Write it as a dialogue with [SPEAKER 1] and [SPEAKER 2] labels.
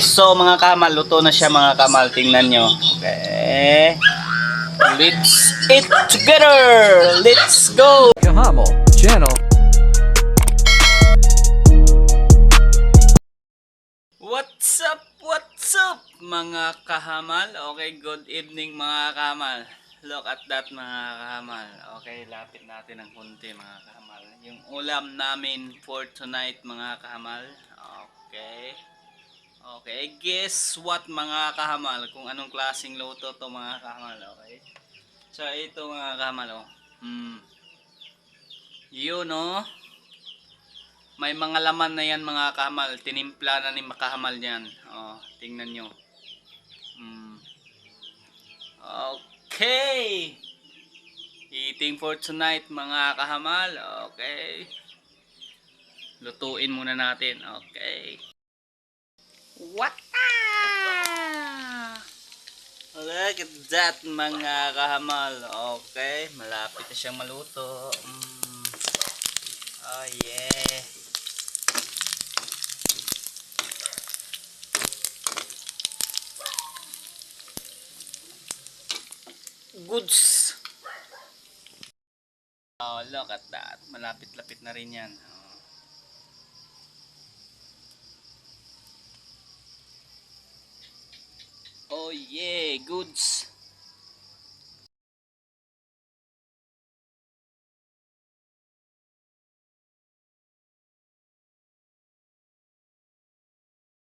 [SPEAKER 1] So mga kamal, luto na siya mga kamal. Tingnan nyo. Okay. Let's eat together. Let's go.
[SPEAKER 2] Kahamo Channel.
[SPEAKER 1] What's up? What's up mga kahamal? Okay, good evening mga kahamal. Look at that mga kahamal. Okay, lapit natin ng kunti mga kahamal. Yung ulam namin for tonight mga kahamal. Okay. Okay, guess what mga kahamal? Kung anong klaseng luto to mga kahamal, okay? So ito mga kahamal, oh. Yun, oh. May mga laman na yan mga kahamal. Tinimpla na ni makahamal yan. Oh, tingnan nyo. Okay. Eating for tonight mga kahamal. Okay. Lutuin muna natin. Okay. What? Look at that mga kahamal. Okay. Malapit na siyang maluto. Oh yeah. Goods. Oh, look at that. Malapit-lapit na rin yan. Oh yeah, goods.